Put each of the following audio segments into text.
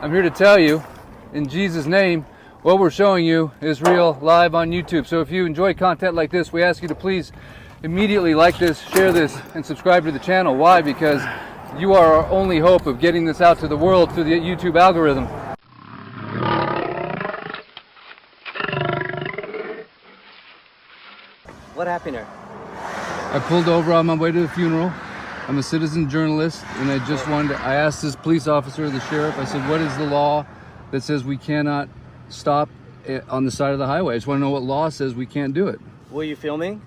I'm here to tell you, in Jesus' name, what we're showing you is real, live on YouTube. So if you enjoy content like this, we ask you to please immediately like this, share this, and subscribe to the channel. Why? Because you are our only hope of getting this out to the world through the YouTube algorithm. What happened there? I pulled over on my way to the funeral. I'm a citizen journalist, and I asked this police officer, the sheriff, I said, what is the law that says we cannot stop on the side of the highway? I just want to know what law says we can't do it. Were you filming?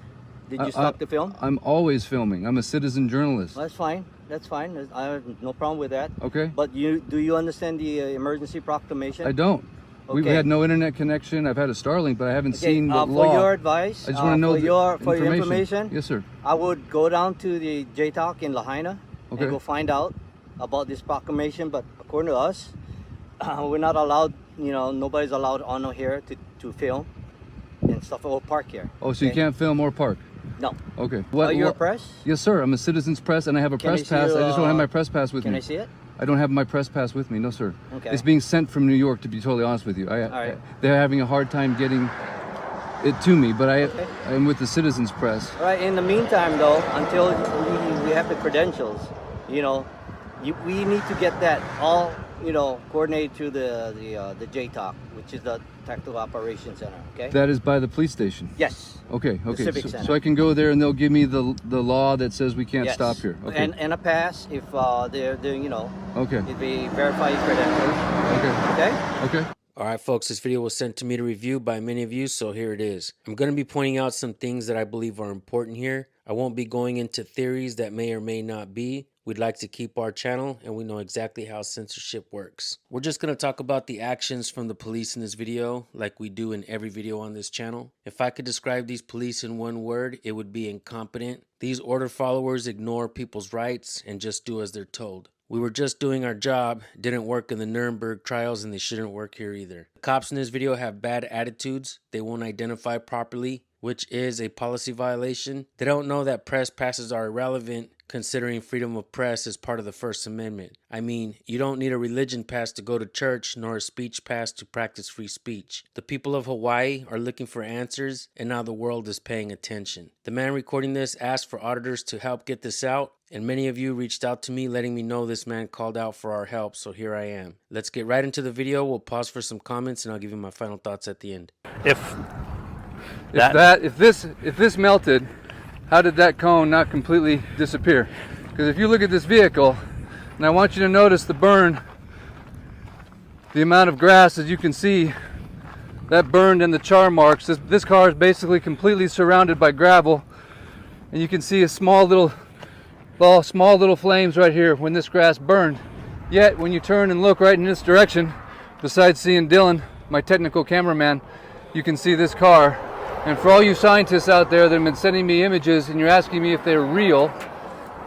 Did you stop the film? I'm always filming. I'm a citizen journalist. That's fine. That's fine. I have no problem with that. Okay. But do you understand the emergency proclamation? I don't. Okay. We've had no internet connection. I've had a Starlink, but I haven't seen the law. For your advice, I just want to know for your information. Yes, sir. I would go down to the JTAC in Lahaina and go find out about this proclamation. But according to us, we're not allowed. You know, nobody's allowed on here to film and stuff or park here. Oh, so you can't film or park? No. Okay. Are you a press? Yes, sir. I'm a citizen's press, and I have a press pass. I just don't have my press pass with me. Can I see it? I don't have my press pass with me. No, sir. Okay. It's being sent from New York, to be totally honest with you. All right. They're having a hard time getting it to me, but I'm with the citizen's press. All right. In the meantime, though, until we have the credentials, you know, we need to get that all, you know, coordinated to the JTAC, which is the Tactical Operations Center. Okay. That is by the police station. Yes. Okay. Okay. Civic Center. So I can go there and they'll give me the law that says we can't stop here. Okay. And a pass if they're you know. Okay. If they verify your credentials. Okay. Okay. Okay. Alright folks, this video was sent to me to review by many of you, so here it is. I'm going to be pointing out some things that I believe are important here. I won't be going into theories that may or may not be. We'd like to keep our channel and we know exactly how censorship works. We're just going to talk about the actions from the police in this video like we do in every video on this channel. If I could describe these police in one word, it would be incompetent. These order followers ignore people's rights and just do as they're told. We were just doing our job, didn't work in the Nuremberg trials, and they shouldn't work here either. The cops in this video have bad attitudes. They won't identify properly, which is a policy violation. They don't know that press passes are irrelevant, considering freedom of press is part of the First Amendment. I mean, you don't need a religion pass to go to church, nor a speech pass to practice free speech. The people of Hawaii are looking for answers, and now the world is paying attention. The man recording this asked for auditors to help get this out, and many of you reached out to me letting me know this man called out for our help, so here I am. Let's get right into the video. We'll pause for some comments, and I'll give you my final thoughts at the end. If this melted, how did that cone not completely disappear? Because if you look at this vehicle, and I want you to notice the burn, the amount of grass, as you can see, that burned and the char marks. This car is basically completely surrounded by gravel, and you can see a small little flames right here when this grass burned. Yet when you turn and look right in this direction, besides seeing Dylan, my technical cameraman, you can see this car. And for all you scientists out there that have been sending me images and you're asking me if they're real,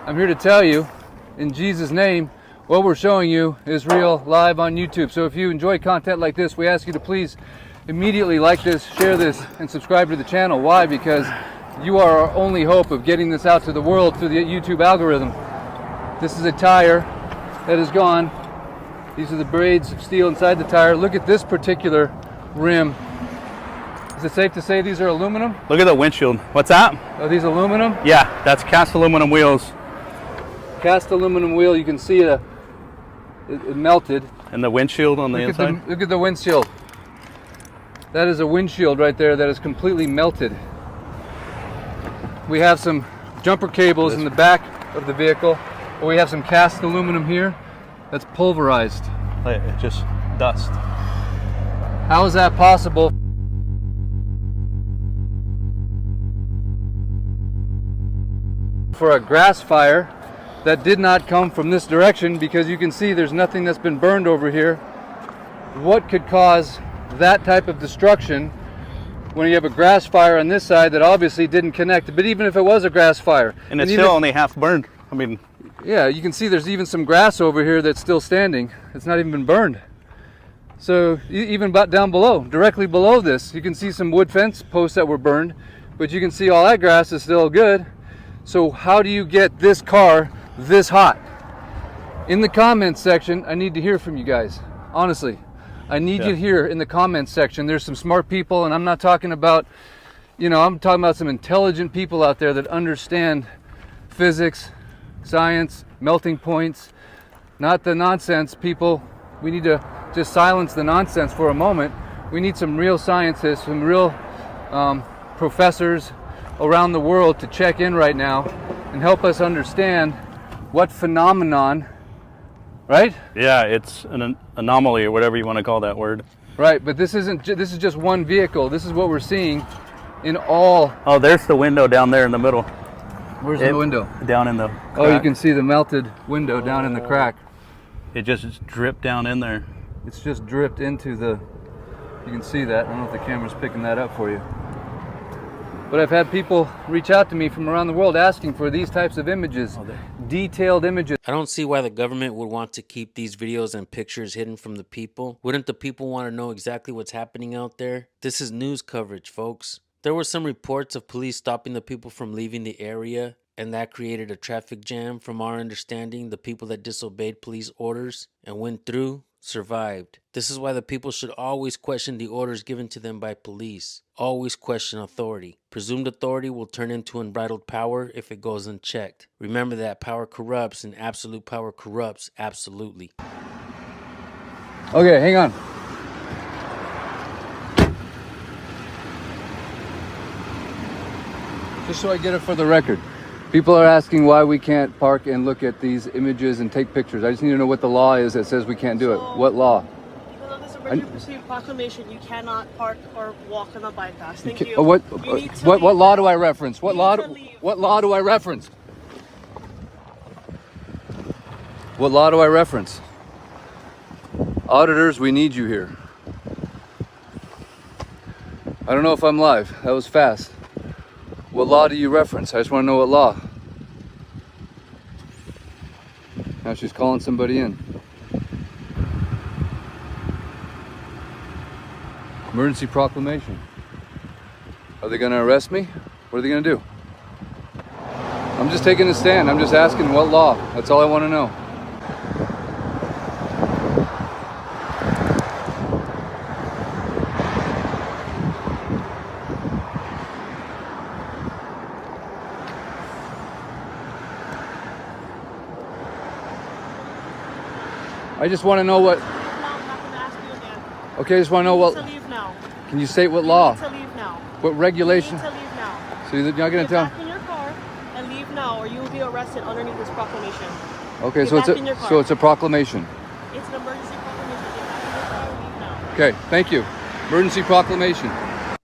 I'm here to tell you, in Jesus' name, what we're showing you is real, live on YouTube. So if you enjoy content like this, we ask you to please immediately like this, share this, and subscribe to the channel. Why? Because you are our only hope of getting this out to the world through the YouTube algorithm. This is a tire that is gone. These are the braids of steel inside the tire. Look at this particular rim. Is it safe to say these are aluminum? Look at the windshield. What's that? Are these aluminum? Yeah, that's cast aluminum wheels. Cast aluminum wheel, you can see it melted. And the windshield on the inside? Look at the windshield. That is a windshield right there that is completely melted. We have some jumper cables in the back of the vehicle. We have some cast aluminum here that's pulverized. It's just dust. How is that possible? For a grass fire that did not come from this direction, because you can see there's nothing that's been burned over here. What could cause that type of destruction when you have a grass fire on this side that obviously didn't connect? But even if it was a grass fire, and it's still only half burned. I mean, yeah, you can see there's even some grass over here that's still standing. It's not even been burned. So even down below, directly below this, you can see some wood fence posts that were burned, but you can see all that grass is still good. So how do you get this car this hot? In the comments section, I need to hear from you guys. Honestly, I need Yeah. you here in the comments section. There's some smart people, and I'm not talking about, I'm talking about some intelligent people out there that understand physics, science, melting points, not the nonsense people. We need to just silence the nonsense for a moment. We need some real scientists, some real professors around the world to check in right now and help us understand what phenomenon, right? Yeah, it's an anomaly or whatever you want to call that word. Right, but this is just one vehicle. This is what we're seeing in all. Oh, there's the window down there in the middle. Where's the window? Down in the Oh, you crack. can see the melted window down in the crack. It just dripped down in there. It's just dripped into the, you can see that. I don't know if the camera's picking that up for you. But I've had people reach out to me from around the world asking for these types of images, detailed images. I don't see why the government would want to keep these videos and pictures hidden from the people. Wouldn't the people want to know exactly what's happening out there? This is news coverage, folks. There were some reports of police stopping the people from leaving the area, and that created a traffic jam. From our understanding, the people that disobeyed police orders and went through survived. This is why the people should always question the orders given to them by police. Always question authority. Presumed authority will turn into unbridled power if it goes unchecked. Remember that power corrupts, and absolute power corrupts absolutely. Okay, hang on. Just so I get it for the record. People are asking why we can't park and look at these images and take pictures. I just need to know what the law is that says we can't do it. What law? Because of this emergency proclamation, you cannot park or walk on the bypass. Thank you. What You need to what leave. law do I reference? What You law need to do, leave. what law do I reference? What law do I reference? Auditors, we need you here. I don't know if I'm live. That was fast. What law do you reference? I just want to know what law. Now she's calling somebody in. Emergency proclamation. Are they going to arrest me? What are they going to do? I'm just taking a stand. I'm just asking what law. That's all I want to know. I just want to know what. Leave now. I'm not going to ask you again. Okay, I just want to know You what. need to leave now. Can you state what You law? need to leave now. What You regulation? need to leave now. So you're not going Get to tell? back in your car and leave now, or you will be arrested underneath this proclamation. Okay, Get so it's back in your car. so it's a proclamation. It's an emergency proclamation. Get back in your car and leave now. Okay, thank you. Emergency proclamation.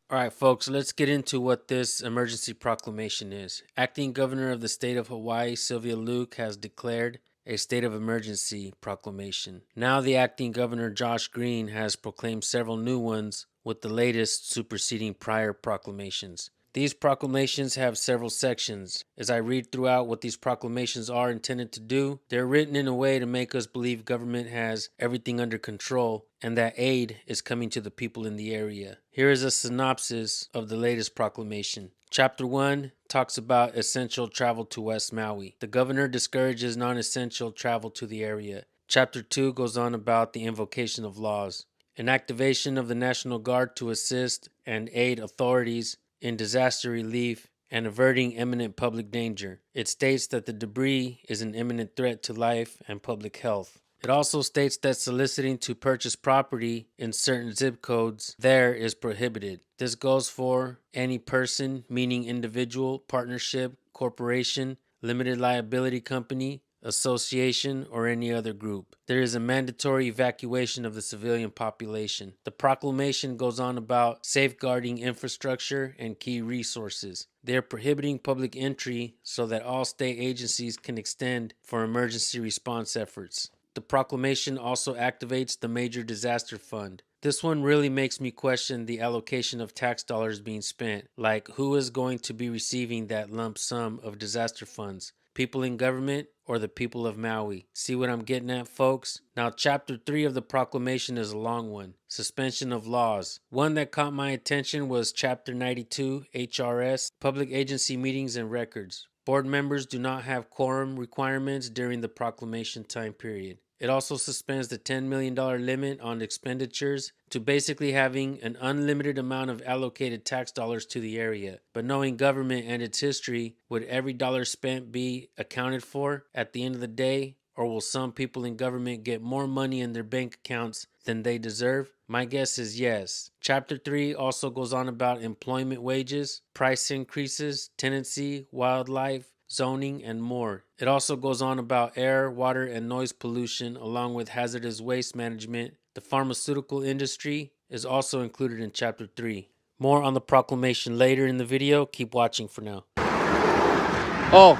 All right, folks, let's get into what this emergency proclamation is. Acting Governor of the state of Hawaii, Sylvia Luke, has declared a state of emergency proclamation. Now the acting governor, Josh Green, has proclaimed several new ones, with the latest superseding prior proclamations. These proclamations have several sections. As I read throughout what these proclamations are intended to do, they're written in a way to make us believe government has everything under control and that aid is coming to the people in the area. Here is a synopsis of the latest proclamation. Chapter 1 talks about essential travel to West Maui. The governor discourages non-essential travel to the area. Chapter 2 goes on about the invocation of laws. An activation of the National Guard to assist and aid authorities in disaster relief and averting imminent public danger. It states that the debris is an imminent threat to life and public health. It also states that soliciting to purchase property in certain zip codes there is prohibited. This goes for any person, meaning individual, partnership, corporation, limited liability company, association, or any other group. There is a mandatory evacuation of the civilian population. The proclamation goes on about safeguarding infrastructure and key resources. They are prohibiting public entry so that all state agencies can extend for emergency response efforts. The proclamation also activates the Major Disaster Fund. This one really makes me question the allocation of tax dollars being spent. Like, who is going to be receiving that lump sum of disaster funds? People in government or the people of Maui? See what I'm getting at, folks? Now, Chapter 3 of the proclamation is a long one. Suspension of laws. One that caught my attention was Chapter 92, HRS, Public Agency Meetings and Records. Board members do not have quorum requirements during the proclamation time period. It also suspends the $10 million limit on expenditures to basically having an unlimited amount of allocated tax dollars to the area. But knowing government and its history, would every dollar spent be accounted for at the end of the day? Or will some people in government get more money in their bank accounts than they deserve? My guess is yes. Chapter 3 also goes on about employment wages, price increases, tenancy, wildlife, zoning, and more. It also goes on about air, water, and noise pollution, along with hazardous waste management. The pharmaceutical industry is also included in Chapter 3. More on the proclamation later in the video. Keep watching for now. Oh,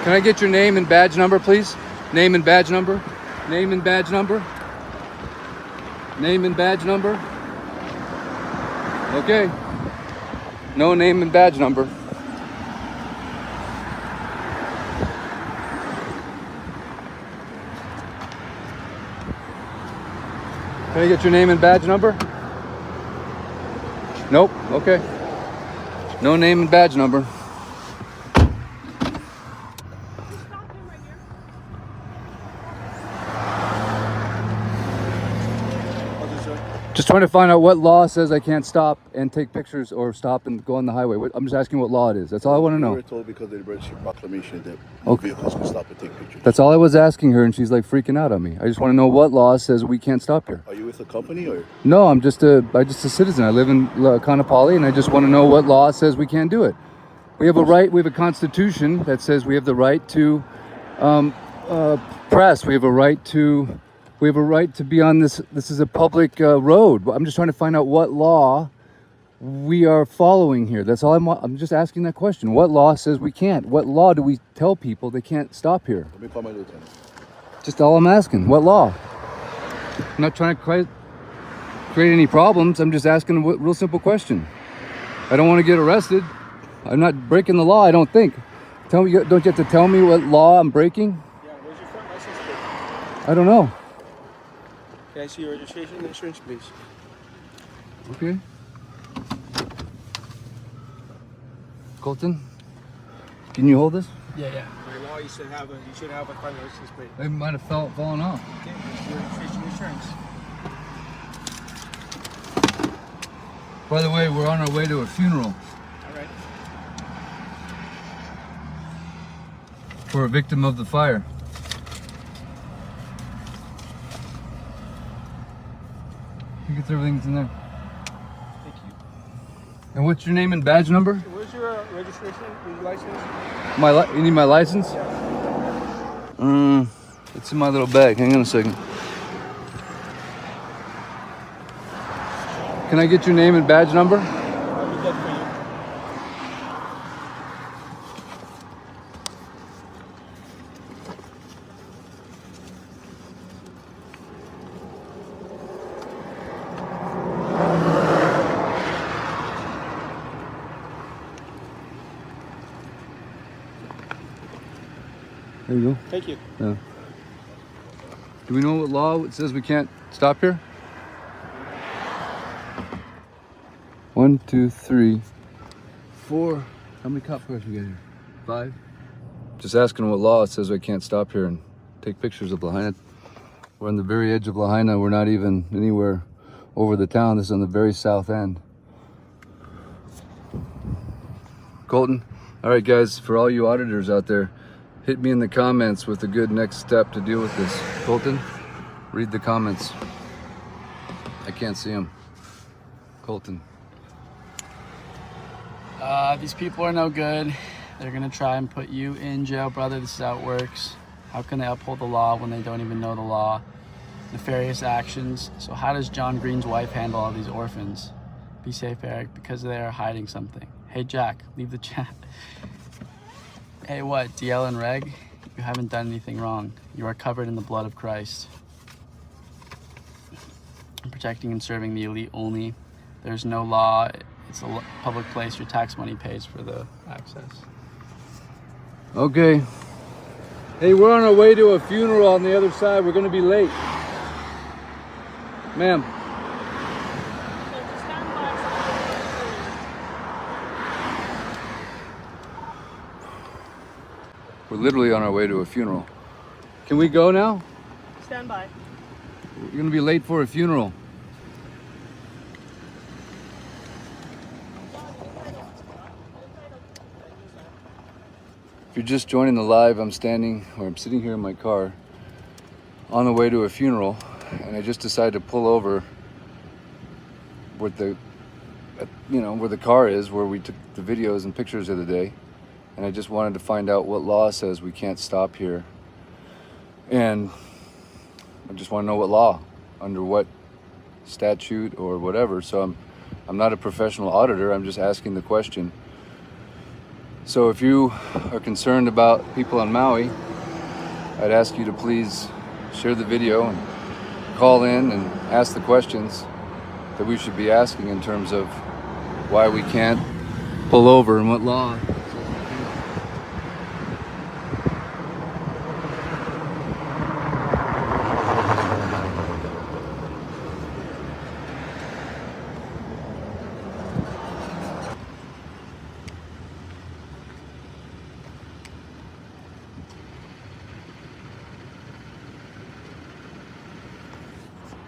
can I get your name and badge number, please? Name and badge number. Name and badge number. Name and badge number. Okay. No name and badge number. Can I get your name and badge number? Nope. Okay. No name and badge number. Just trying to find out what law says I can't stop and take pictures or stop and go on the highway. I'm just asking what law it is. That's all I want to know. We were told because of the emergency proclamation that Okay. vehicles can stop and take pictures. That's all I was asking her, and she's like freaking out on me. I just want to know what law says we can't stop here. Are you with a company or? No, I'm just a citizen. I live in Kanapali, and I just want to know what law says we can't do it. We have a right. We have a constitution that says we have the right to press. We have a right to. We have a right to be on this. This is a public road. I'm just trying to find out what law we are following here. That's all I'm just asking that question. What law says we can't? What law do we tell people they can't stop here? Let me call my lieutenant. Just all I'm asking. What law? I'm not trying to create any problems. I'm just asking a real simple question. I don't want to get arrested. I'm not breaking the law, I don't think. Don't you have to tell me what law I'm breaking? Yeah, where's your front license plate? I don't know. Can I see your registration and insurance, please? Okay. Colton, can you hold this? Yeah. By law, you should have a front license plate. It might have fallen off. Okay, where's your registration and insurance? By the way, we're on our way to a funeral All right. for a victim of the fire. I think it's everything's in there. Thank you. And what's your name and badge number? Where's your registration and your license? You need my license? It's in my little bag. Hang on a second. Can I get your name and badge number? I'll be good for you. There you go. Thank you. Yeah. Do we know what law it says we can't stop here? 1, 2, 3, 4. How many cop cars we got here? 5. Just asking what law it says I can't stop here and take pictures of Lahaina. We're on the very edge of Lahaina. We're not even anywhere over the town. This is on the very south end. Colton, all right, guys, for all you auditors out there, hit me in the comments with a good next step to deal with this. Colton, read the comments. I can't see them. Colton. These people are no good. They're gonna try and put you in jail, brother. This is how it works. How can they uphold the law when they don't even know the law? Nefarious actions. So how does John Green's wife handle all these orphans? Be safe, Eric, because they are hiding something. Hey, Jack, leave the chat. Hey, what, DL and Reg? You haven't done anything wrong. You are covered in the blood of Christ. Protecting and serving the elite only. There's no law. It's a public place. Your tax money pays for the access. Okay. Hey, we're on our way to a funeral on the other side. We're gonna be late. Ma'am. We're literally on our way to a funeral. Can we go now? stand by. We're gonna be late for a funeral. If you're just joining the live, I'm sitting here in my car on the way to a funeral, and I just decided to pull over where where the car is, where we took the videos and pictures of the day, and I just wanted to find out what law says we can't stop here, and I just want to know what law, under what statute or whatever. So I'm not a professional auditor. I'm just asking the question. So if you are concerned about people on Maui, I'd ask you to please share the video and call in and ask the questions that we should be asking in terms of why we can't pull over and what law.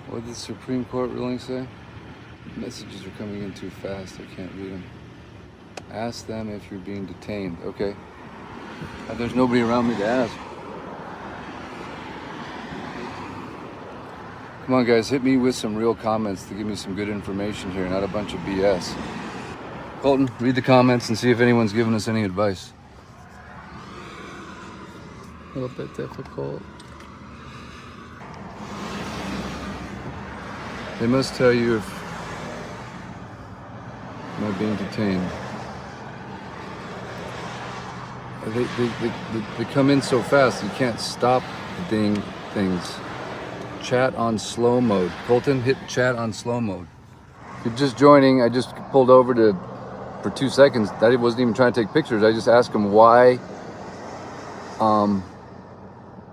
What did the Supreme Court ruling say? Messages are coming in too fast. I can't read them. Ask them if you're being detained. Okay. There's nobody around me to ask. Come on, guys. Hit me with some real comments to give me some good information here, not a bunch of BS. Colton, read the comments and see if anyone's giving us any advice. A little bit difficult. They must tell you if am I being detained. They come in so fast you can't stop the ding things. Chat on slow mode. Colton, hit chat on slow mode. If you're just joining, I just pulled over for 2 seconds. I wasn't even trying to take pictures. I just asked him why.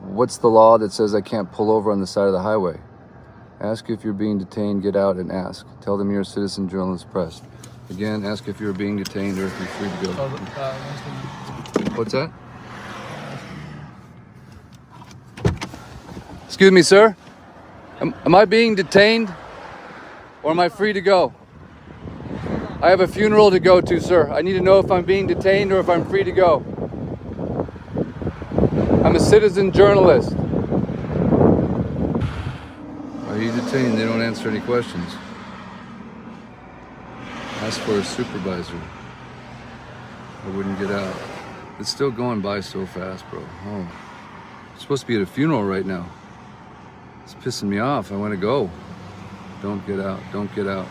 What's the law that says I can't pull over on the side of the highway? Ask if you're being detained, get out and ask. Tell them you're a citizen journalist press. Again, ask if you're being detained or if you're free to go. What's that? Excuse me, sir. Am I being detained or am I free to go? I have a funeral to go to, sir. I need to know if I'm being detained or if I'm free to go. I'm a citizen journalist. Are you detained? They don't answer any questions. Ask for a supervisor. I wouldn't get out. It's still going by so fast, bro. Oh, I'm supposed to be at a funeral right now. It's pissing me off. I want to go. Don't get out. Don't get out.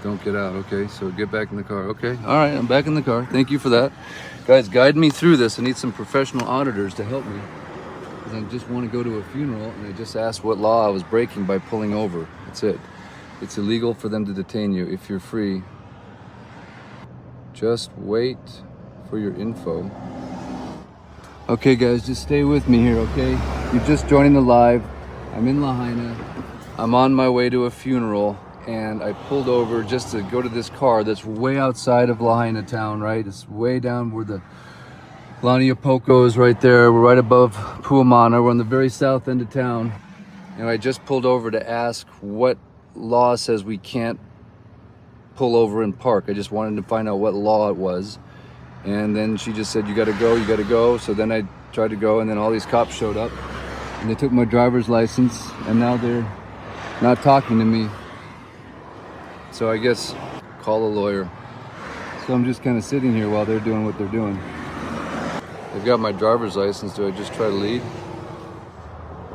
Don't get out. Okay, so get back in the car. Okay, all right, I'm back in the car. Thank you for that. Guys, guide me through this. I need some professional auditors to help me. I just want to go to a funeral, and I just asked what law I was breaking by pulling over. That's it. It's illegal for them to detain you if you're free. Just wait for your info. Okay, guys, just stay with me here, okay? You're just joining the live. I'm in Lahaina. I'm on my way to a funeral, and I pulled over just to go to this car that's way outside of Lahaina town, right? It's way down where the Laniapoko is right there. We're right above Puamana. We're on the very south end of town. And I just pulled over to ask what law says we can't pull over and park. I just wanted to find out what law it was. And then she just said, you gotta go, you gotta go. So then I tried to go, and then all these cops showed up. And they took my driver's license, and now they're not talking to me. So I guess call a lawyer. So I'm just kind of sitting here while they're doing what they're doing. They've got my driver's license. Do I just try to lead?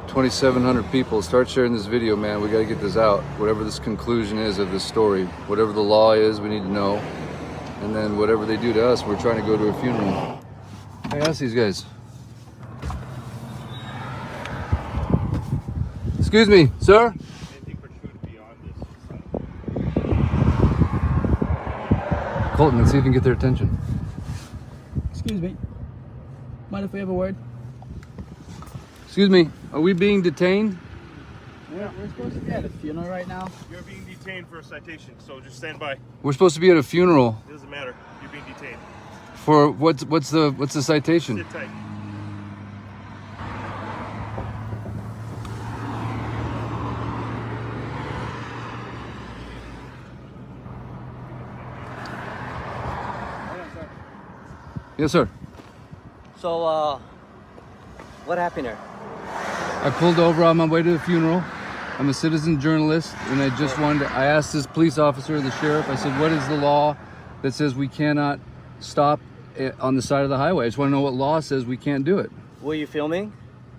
2,700 people. Start sharing this video, man. We got to get this out. Whatever this conclusion is of this story, whatever the law is, we need to know. And then whatever they do to us, we're trying to go to a funeral. Hey, ask these guys. Excuse me, sir? Colton, let's see if we can get their attention. Excuse me. Mind if we have a word? Excuse me, are we being detained? We're supposed to be at a funeral right now. You're being detained for a citation, so just stand by. We're supposed to be at a funeral. It doesn't matter. You're being detained. For what's the citation? Sit tight. Yes, sir. So, what happened there? I pulled over on my way to the funeral. I'm a citizen journalist, and I just I asked this police officer, the sheriff, I said, what is the law that says we cannot stop on the side of the highway? I just want to know what law says we can't do it. Were you filming?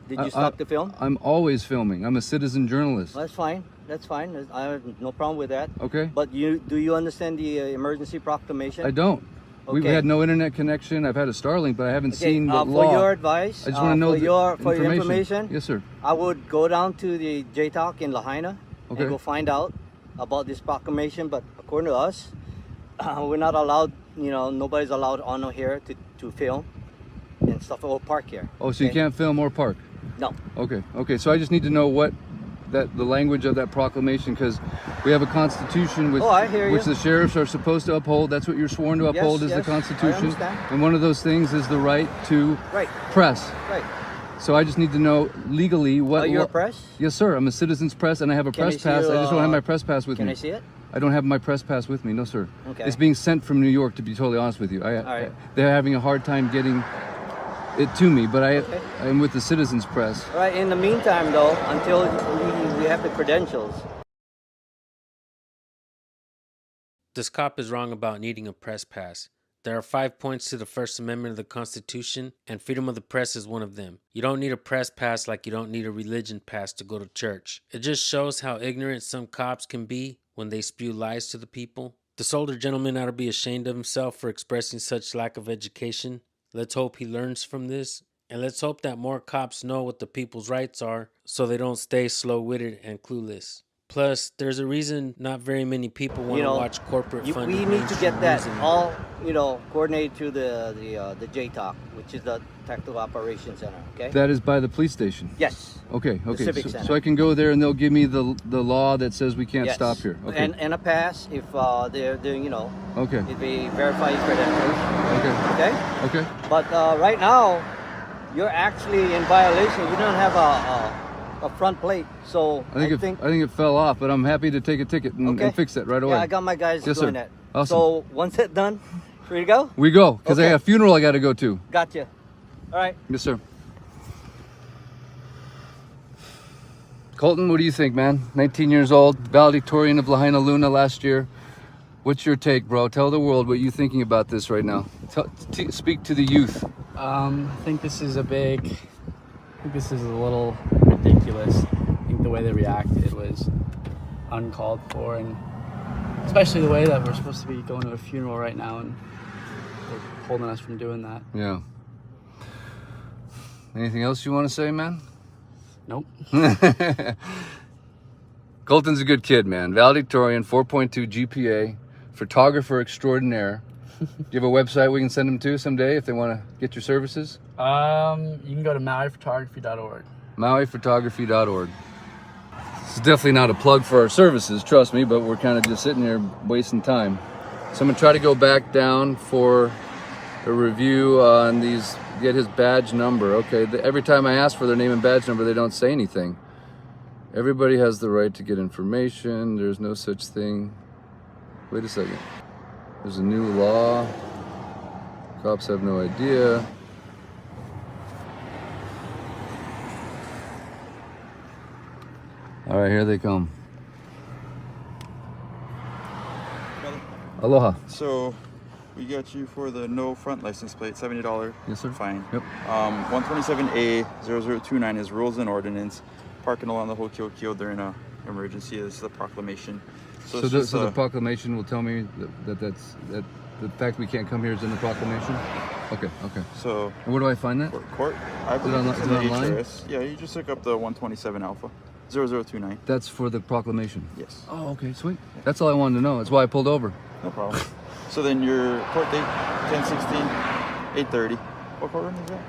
Did you stop the film? I'm always filming. I'm a citizen journalist. Well, that's fine. That's fine. I have no problem with that. Okay. But do you understand the emergency proclamation? I don't. We've Okay. had no internet connection. I've had a Starlink, but I haven't seen the for law. your advice, I just want to know for your information. Yes, sir. I would go down to the J-Talk in Lahaina Okay. and go find out about this proclamation. But according to us, we're not allowed. Nobody's allowed on here to film and stuff or park here. Oh, so you can't film or park? No. Okay. Okay. So I just need to know what the language of that proclamation, because we have a constitution with I hear which you. the sheriffs are supposed to uphold. That's what you're sworn to uphold, is the yes, I Constitution. understand. And one of those things is the right to Right. press. Right. So I just need to know legally what. You're a press? Yes, sir. I'm a citizen's press, and I have a Can I press see pass. I just don't have your, my press pass with Can me. I see it? I don't have my press pass with me. No, sir. Okay. It's being sent from New York, to be totally honest with you. right. They're having a hard time getting it to me, but I'm with the citizens press. All right. In the meantime, though, until we have the credentials. This cop is wrong about needing a press pass. There are 5 points to the First Amendment of the Constitution, and freedom of the press is one of them. You don't need a press pass like you don't need a religion pass to go to church. It just shows how ignorant some cops can be when they spew lies to the people. This older gentleman ought to be ashamed of himself for expressing such lack of education. Let's hope he learns from this, and let's hope that more cops know what the people's rights are so they don't stay slow-witted and clueless. Plus, there's a reason not very many people want to watch corporate funded. We need to get that mainstream news all, coordinated through the J-Talk, which is the Tactical Operations Center. Okay. That is by the police station. Yes. Okay. Okay. Civic So, Center. so I can go there and they'll give me the law that says we can't Yes. stop here. Okay. And a pass if they're Okay. if they verify your credentials. Okay. Okay. Okay. But right now, you're actually in violation. You don't have a front plate, so I think it fell off, but I'm happy to take a ticket and fix that right away. Yeah, I got my guys Yes, doing sir. that. Awesome. So once that's done, free to go. We go, because I Okay. have a funeral I got to go to. Gotcha. All right. Yes, sir. Colton, what do you think, man? 19 years old, valedictorian of Lahaina Luna last year. What's your take, bro? Tell the world what you're thinking about this right now. Speak to the youth. I think this is a little ridiculous. I think the way they reacted was uncalled for, and especially the way that we're supposed to be going to a funeral right now and they're holding us from doing that. Yeah. Anything else you want to say, man? Nope. Colton's a good kid, man. Valedictorian, 4.2 GPA, photographer extraordinaire. Do you have a website we can send them to someday if they want to get your services? You can go to MAUIphotography.org. MAUIphotography.org. This is definitely not a plug for our services, trust me, but we're kind of just sitting here wasting time. So I'm going to try to go back down for a review on these, get his badge number. Okay, every time I ask for their name and badge number, they don't say anything. Everybody has the right to get information. There's no such thing. Wait a second. There's a new law. Cops have no idea. All right, here they come. Aloha. So we got you for the no front license plate, $70 Yes, sir. fine. Yep. 127A0029 is rules and ordinance. Parking along the Hokiokio during an emergency is the proclamation. So, it's the, just so the a- proclamation will tell me that the fact we can't come here is in the proclamation? Okay, okay. So And where do I find that? court, I believe it's in the online? HRS. Yeah, you just look up the 127 Alpha 0029. That's for the proclamation. Yes, Oh, okay, sweet. That's all I wanted to know. That's why I pulled over. no problem. So then your court date 10/16, 8:30. What courtroom is that?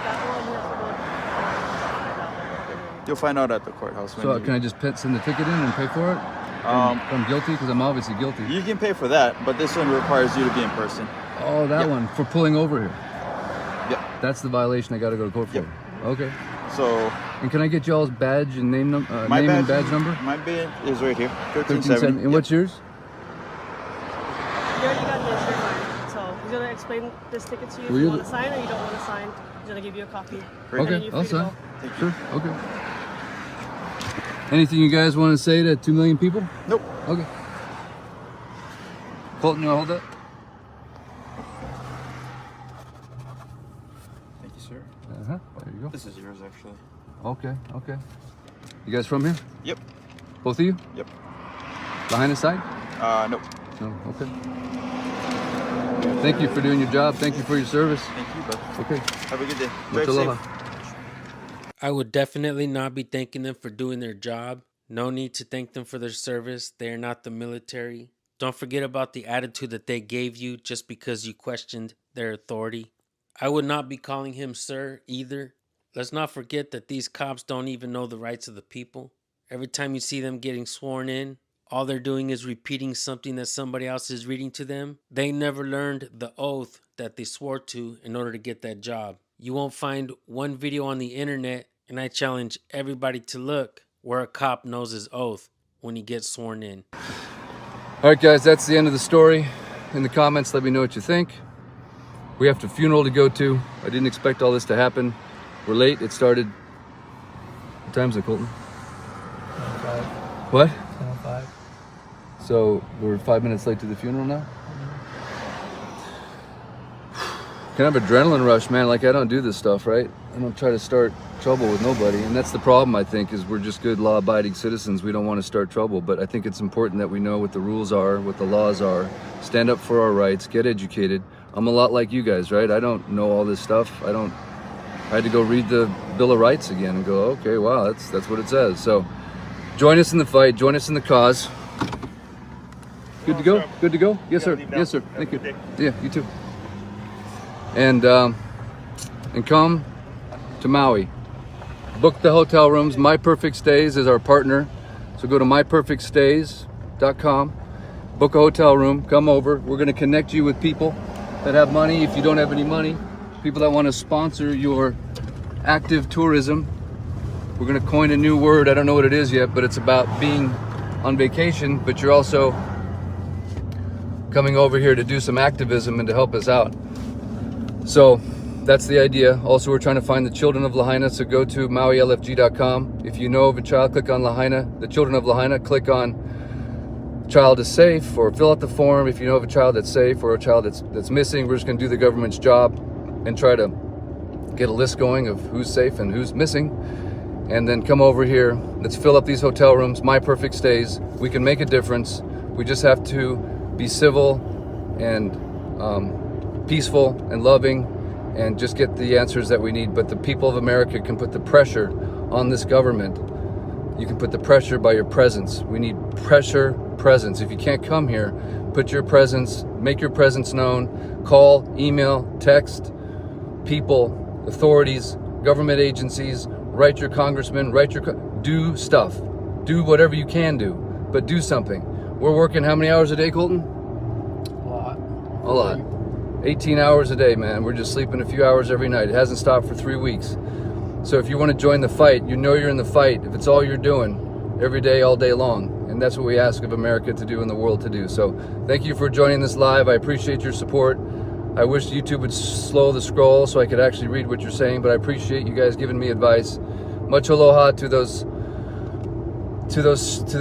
That one here for You'll find out at the courthouse. When So you, can I just send the ticket in and pay for it? If I'm guilty, because I'm obviously guilty. you can pay for that, but this one requires you to be in person. Oh, that Yep. one, for pulling over here. Yep. That's the violation I got to go to court for. Yep. Okay. So And can I get y'all's badge and name, and badge number? My badge is right here. 1370. And what's yours? You already got this, you're fine. So he's gonna explain this ticket to you. If Will you you- want to sign or you don't want to sign, he's gonna give you a copy. Great. And then Okay, you're I'll free to sign. go. Sure. Okay. Anything you guys want to say to 2 million people? Nope. Okay. Colton, you want to hold that? Thank you, sir. Uh-huh. There you go. This is yours, actually. Okay, okay. You guys from here? Yep. Both of you? Yep. Behind the side? Nope. No, okay. Thank you for doing your job. Thank you for your service. Thank you, bud. Okay. Have a good day. Much Drive aloha. safe. I would definitely not be thanking them for doing their job. No need to thank them for their service. They are not the military. Don't forget about the attitude that they gave you just because you questioned their authority. I would not be calling him sir either. Let's not forget that these cops don't even know the rights of the people. Every time you see them getting sworn in, all they're doing is repeating something that somebody else is reading to them. They never learned the oath that they swore to in order to get that job. You won't find one video on the internet, and I challenge everybody to look, where a cop knows his oath when he gets sworn in. All right, guys, that's the end of the story. In the comments, let me know what you think. We have a funeral to go to. I didn't expect all this to happen. We're late. It started. What time is it, Colton? 10:05. What? 10:05. So we're 5 minutes late to the funeral now? Kind of adrenaline rush, man. Like, I don't do this stuff, right? I don't try to start trouble with nobody. And that's the problem, I think, is we're just good law-abiding citizens. We don't want to start trouble. But I think it's important that we know what the rules are, what the laws are, stand up for our rights, get educated. I'm a lot like you guys, right? I don't know all this stuff. I had to go read the Bill of Rights again and go, okay, wow, that's what it says. So join us in the fight. Join us in the cause. Good to go? Good to go? Yes, sir. Yes, sir. Thank you. Yeah, you too. And come to Maui. Book the hotel rooms. My Perfect Stays is our partner. So go to myperfectstays.com. Book a hotel room. Come over. We're going to connect you with people that have money if you don't have any money. People that want to sponsor your active tourism. We're going to coin a new word. I don't know what it is yet, but it's about being on vacation, but you're also coming over here to do some activism and to help us out. So that's the idea. Also, we're trying to find the children of Lahaina, so go to MAUILFG.com. If you know of a child, click on Lahaina. The children of Lahaina, click on child is safe, or fill out the form. If you know of a child that's safe or a child that's missing, we're just going to do the government's job and try to get a list going of who's safe and who's missing. And then come over here. Let's fill up these hotel rooms. My Perfect Stays. We can make a difference. We just have to be civil and peaceful and loving and just get the answers that we need. But the people of America can put the pressure on this government. You can put the pressure by your presence. We need presence. If you can't come here, put your presence, make your presence known. Call, email, text people, authorities, government agencies, write your congressman, do stuff. Do whatever you can do, but do something. We're working how many hours a day, Colton? A lot. 18 hours a day, man. We're just sleeping a few hours every night. It hasn't stopped for 3 weeks. So if you want to join the fight, you know you're in the fight. If it's all you're doing, every day, all day long. And that's what we ask of America to do and the world to do. So thank you for joining this live. I appreciate your support. I wish YouTube would slow the scroll so I could actually read what you're saying, but I appreciate you guys giving me advice. Much aloha to the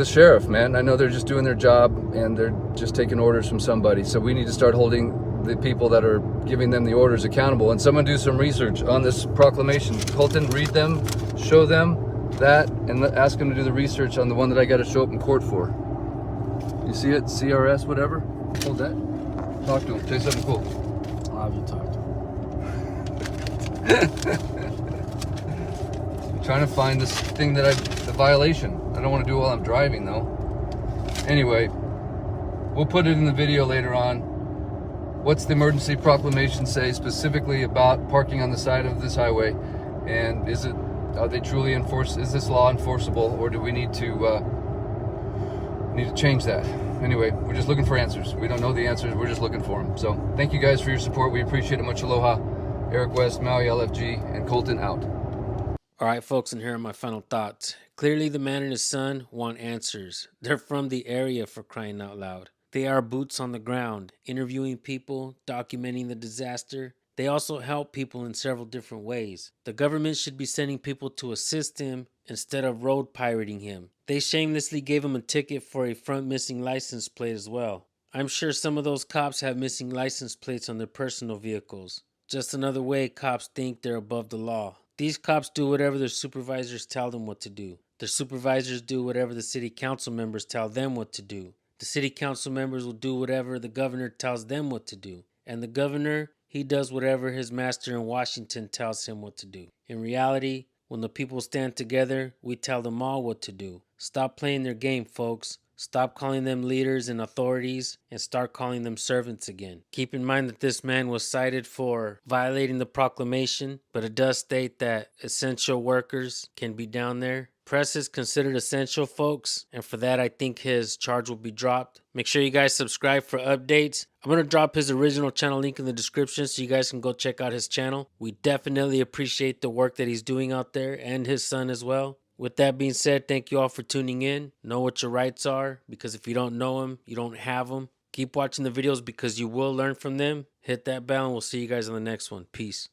sheriff, man. I know they're just doing their job and they're just taking orders from somebody. So we need to start holding the people that are giving them the orders accountable. And someone do some research on this proclamation. Colton, read them, show them that, and ask them to do the research on the one that I got to show up in court for. You see it? CRS, whatever? Hold that. Talk to him. Say something cool. I'll have you talk to him. I'm trying to find this thing the violation. I don't want to do it while I'm driving though. Anyway, we'll put it in the video later on. What's the emergency proclamation say specifically about parking on the side of this highway? And are they truly is this law enforceable, or do we need to change that? Anyway, we're just looking for answers. We don't know the answers, we're just looking for them. So thank you guys for your support. We appreciate it. Much aloha. Eric West, Maui LFG, and Colton out. All right, folks, and here are my final thoughts. Clearly, the man and his son want answers. They're from the area, for crying out loud. They are boots on the ground, interviewing people, documenting the disaster. They also help people in several different ways. The government should be sending people to assist him instead of road pirating him. They shamelessly gave him a ticket for a front missing license plate as well. I'm sure some of those cops have missing license plates on their personal vehicles. Just another way cops think they're above the law. These cops do whatever their supervisors tell them what to do. Their supervisors do whatever the city council members tell them what to do. The city council members will do whatever the governor tells them what to do. And the governor, he does whatever his master in Washington tells him what to do. In reality, when the people stand together, we tell them all what to do. Stop playing their game, folks. Stop calling them leaders and authorities and start calling them servants again. Keep in mind that this man was cited for violating the proclamation, but it does state that essential workers can be down there. Press is considered essential, folks, and for that I think his charge will be dropped. Make sure you guys subscribe for updates. I'm going to drop his original channel link in the description so you guys can go check out his channel. We definitely appreciate the work that he's doing out there and his son as well. With that being said, thank you all for tuning in. Know what your rights are, because if you don't know them, you don't have them. Keep watching the videos because you will learn from them. Hit that bell and we'll see you guys on the next one. Peace.